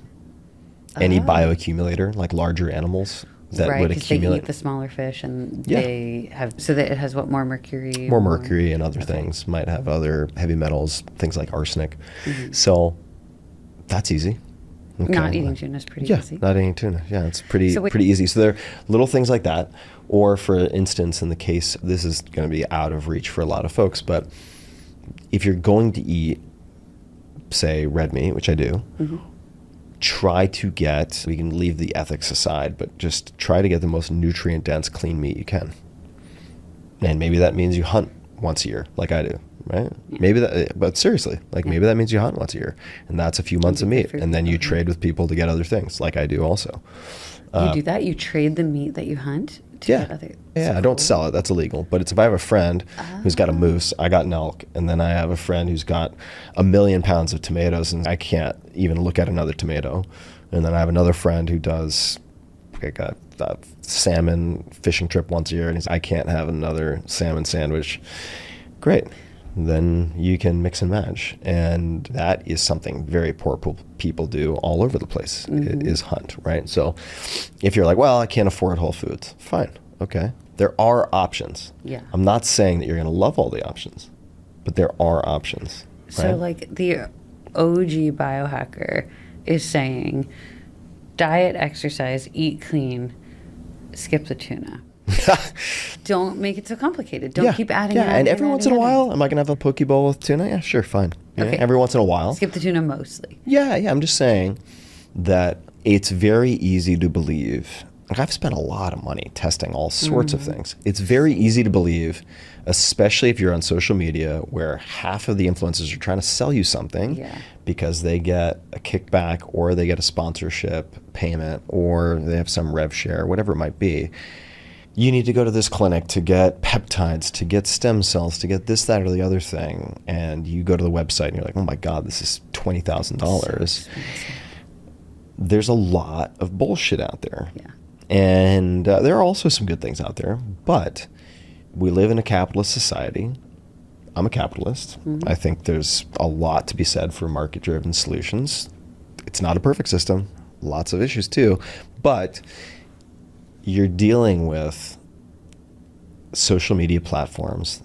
Any bioaccumulator, like larger animals that would accumulate. They eat the smaller fish, and they have, so that it has what, more mercury? More mercury and other things. Might have other heavy metals, things like arsenic. So that's easy. Okay. Not eating tuna is pretty easy. Not eating tuna. Yeah, it's pretty easy. So there are little things like that. Or, for instance, in the case, this is going to be out of reach for a lot of folks, but if you're going to eat, say, red meat, which I do, try to get, we can leave the ethics aside, but just try to get the most nutrient-dense, clean meat you can. And maybe that means you hunt once a year, like I do, right? Maybe that, but seriously, like, maybe that means you hunt once a year, and that's a few months of meat, and then you trade with people to get other things, like I do also. You do that? You trade the meat that you hunt to get other... I don't sell it. That's illegal. But it's, if I have a friend who's got a moose, I got an elk, and then I have a friend who's got 1 million pounds of tomatoes, and I can't even look at another tomato. And then I have another friend who does like a salmon fishing trip once a year, and I can't have another salmon sandwich. Great. Then you can mix and match. And that is something very poor people do all over the place, is hunt, right? So if you're like, well, I can't afford Whole Foods, fine, okay. There are options. Yeah. I'm not saying that you're going to love all the options, but there are options. So, right? like, the OG biohacker is saying, diet, exercise, eat clean, skip the tuna. Don't make it so complicated. Don't keep adding. And every once in a while, am I gonna have a poke bowl with tuna? Yeah, sure, fine. Okay. Every once in a while. Skip the tuna mostly. Yeah. I'm just saying that it's very easy to believe Like, I've spent a lot of money testing all sorts of things. It's very easy to believe, especially if you're on social media, where half of the influencers are trying to sell you something because they get a kickback or they get a sponsorship payment or they have some rev share, whatever it might be. You need to go to this clinic to get peptides, to get stem cells, to get this, that, or the other thing. And you go to the website and you're like, oh my God, this is $20,000. There's a lot of bullshit out there. Yeah. And there are also some good things out there, but we live in a capitalist society. I'm a capitalist. I think there's a lot to be said for market-driven solutions. It's not a perfect system, lots of issues too, but you're dealing with social media platforms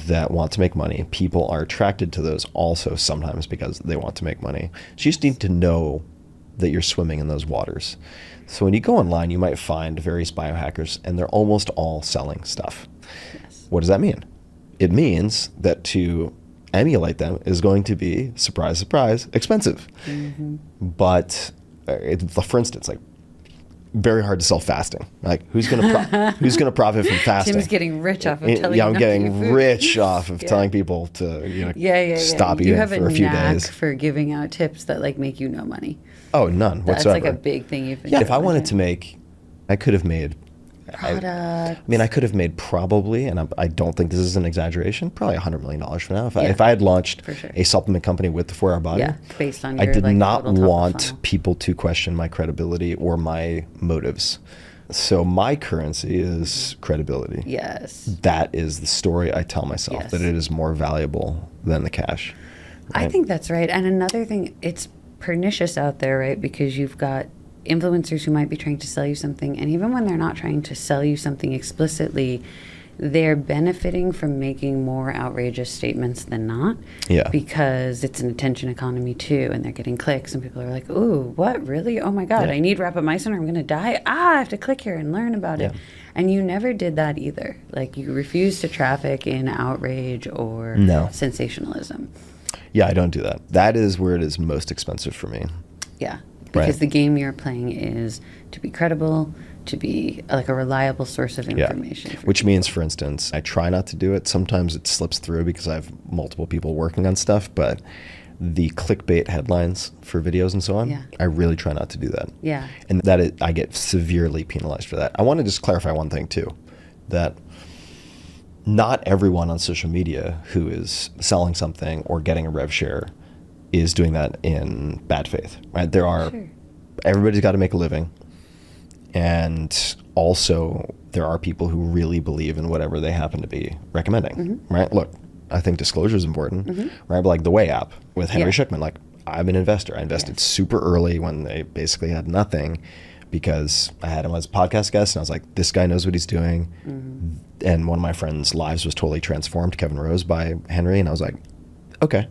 that want to make money. People are attracted to those also sometimes because they want to make money. So you just need to know that you're swimming in those waters. So when you go online, you might find various biohackers, and they're almost all selling stuff. Yes. What does that mean? It means that to emulate them is going to be, surprise, surprise, expensive. But for instance, like, very hard to sell fasting. Like, who's gonna profit from fasting? Tim's getting rich off of telling Yeah, I'm you not to getting eat food. rich off of telling people to stop You eating have for a few knack days. for giving out tips that like make you no money. Oh, none That's whatsoever. like a big thing you've been Yeah, if I doing, wanted right? to make, I could have made. Product. I mean, I could have made probably, and I don't think this is an exaggeration, probably $100 million from now. Yeah, If I had launched for sure. a supplement company with the 4 Hour Body, based on I your did like, not total top of want funnel. people to question my credibility or my motives. So my currency is credibility. Yes. That is the story I tell myself, Yes. that it is more valuable than the cash. I think that's right. And another thing, it's pernicious out there, right? Because you've got influencers who might be trying to sell you something, and even when they're not trying to sell you something explicitly, they're benefiting from making more outrageous statements than not. Yeah. Because it's an attention economy too, and they're getting clicks, and people are like, "Ooh, what? Really? Oh my God, Yeah. I need rapamycin or I'm going to die. I have to click here and learn about it." Yeah. And you never did that either. Like, you refused to traffic in outrage or No. sensationalism. Yeah, I don't do that. That is where it is most expensive for me. Yeah. Because Right. the game you're playing is to be credible, to be like a reliable source of information. for Which people. means, for instance, I try not to do it. Sometimes it slips through because I have multiple people working on stuff, but the clickbait headlines for videos and so on, Yeah. I really try not to do that. Yeah. And I get severely penalized for that. I want to just clarify one thing too, that not everyone on social media who is selling something or getting a rev share is doing that in bad faith, right? Sure. Everybody's got to make a living. And also, there are people who really believe in whatever they happen to be recommending, right? Look, I think disclosure is important, right? But like the Way app with Henry Yeah. Schickman, like, I'm an investor. I invested super early when they basically had nothing because I had him as a podcast guest, and I was like, this guy knows what he's doing. And one of my friends' lives was totally transformed, Kevin Rose, by Henry, and I was like, okay,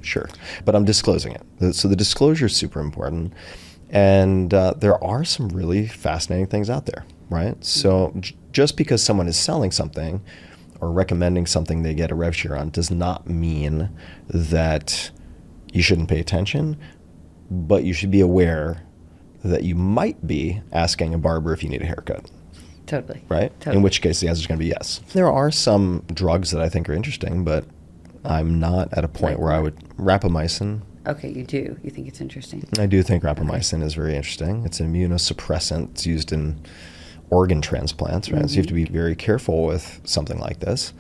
sure. But I'm disclosing it. So the disclosure is super important. And there are some really fascinating things out there, right? So just because someone is selling something or recommending something they get a rev share on does not mean that you shouldn't pay attention, but you should be aware that you might be asking a barber if you need a haircut, Totally. right? Totally. In which case the answer is going to be yes. There are some drugs that I think are interesting, but I'm not at a point Like where I what? would rapamycin. Okay, you do. You think it's interesting. I do think rapamycin is very interesting. It's an immunosuppressant. It's used in organ transplants, right? So you have to be very careful with something like this.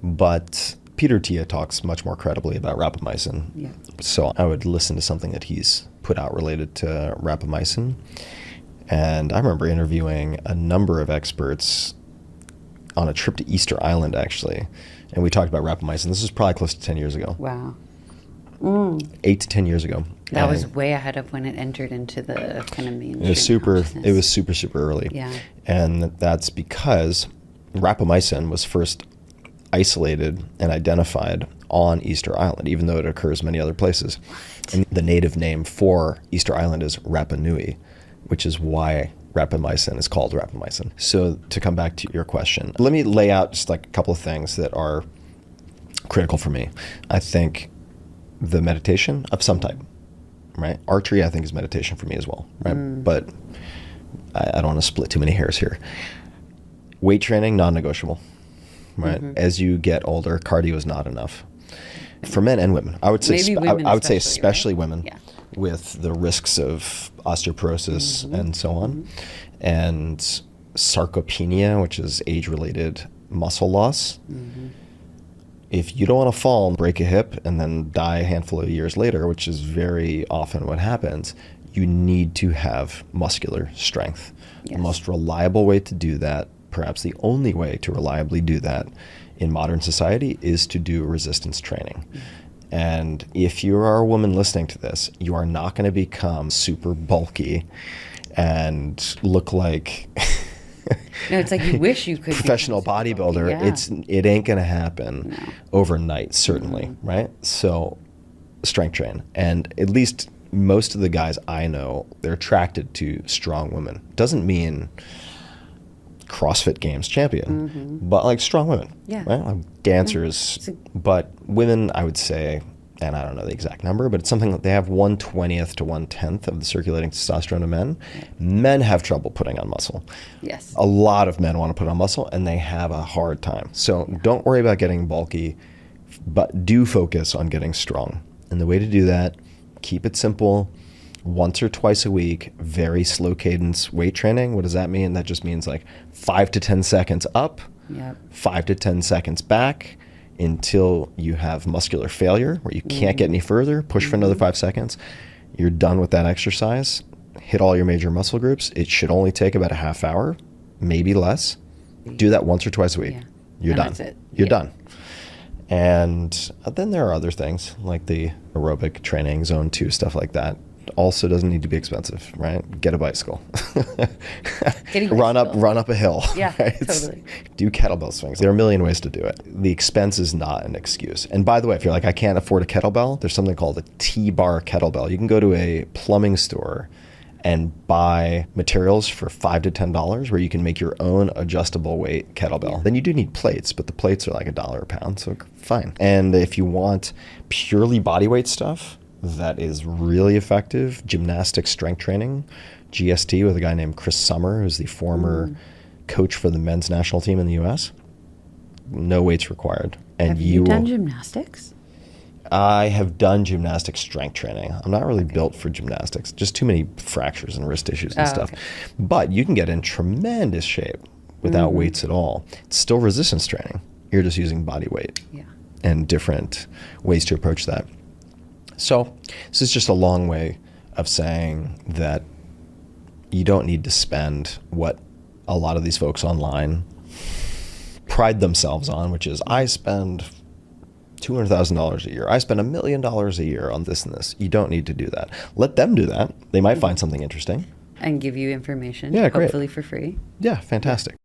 But Peter Tia talks much more credibly about rapamycin. Yeah. So I would listen to something that he's put out related to rapamycin. And I remember interviewing a number of experts on a trip to Easter Island, actually. And we talked about rapamycin. This was probably close to 10 years ago. Wow. 8 to 10 years ago. That And was way ahead of when it entered into the kind of mainstream It was super consciousness. early. Yeah. And that's because rapamycin was first isolated and identified on Easter Island, even though it occurs many other places. And the native name for Easter Island is Rapa Nui, which is why rapamycin is called rapamycin. So to come back to your question, let me lay out just like a couple of things that are critical for me. I think the meditation of some type, right? Archery, I think, is meditation for me as well, right? But I don't want to split too many hairs here. Weight training, non-negotiable, right? As you get older, cardio is not enough for men and women. I would say, Maybe women I would say especially right? women with the risks of osteoporosis and so on, and sarcopenia, which is age-related muscle loss. If you don't want to fall and break a hip and then die a handful of years later, which is very often what happens, you need to have muscular strength. The most reliable way to do that, perhaps the only way to reliably do that in modern society, is to do resistance training. And if you are a woman listening to this, you are not going to become super bulky and look like No, it's like you wish you could professional become super bulky. bodybuilder. It ain't going to happen overnight, certainly, right? So strength train. And at least most of the guys I know, they're attracted to strong women. Doesn't mean CrossFit Games champion, but like strong women, right? Like dancers, but women, I would say, and I don't know the exact number, but it's something that they have 1/20th to 1/10 of the circulating testosterone of men. Men have trouble putting on muscle. Yes. A lot of men want to put on muscle and they have a hard time. So don't worry about getting bulky, but do focus on getting strong. And the way to do that, keep it simple. Once or twice a week, very slow cadence weight training. What does that mean? That just means like 5 to 10 seconds up, 5 to 10 seconds back, until you have muscular failure where you can't get any further, push for another 5 seconds. You're done with that exercise. Hit all your major muscle groups. It should only take about a half hour, maybe less. Do that once or twice a week. You're done. That's it. You're done. And then there are other things like the aerobic training, zone 2, stuff like that. Also doesn't need to be expensive, right? Get a bicycle. Run up a hill. Yeah, right? totally. Do kettlebell swings. There are a million ways to do it. The expense is not an excuse. And by the way, if you're like, I can't afford a kettlebell, there's something called a T-bar kettlebell. You can go to a plumbing store and buy materials for $5 to $10 where you can make your own adjustable weight kettlebell. Then you do need plates, but the plates are like $1 a pound, so fine. And if you want purely bodyweight stuff, that is really effective. Gymnastic strength training, GST, with a guy named Chris Summer, who's the former coach for the men's national team in the U.S. No weights required. And Have you done gymnastics? I have done gymnastic strength training. I'm not really built for gymnastics. Just too many fractures and wrist issues and stuff. Okay. But you can get in tremendous shape without weights at all. It's still resistance training. You're just using body weight and different ways to approach that. So this is just a long way of saying that you don't need to spend what a lot of these folks online pride themselves on, which is I spend $200,000 a year. I spend $1 million a year on this and this. You don't need to do that. Let them do that. They might find something interesting. And give you information, Yeah, great. hopefully for free. Yeah, fantastic.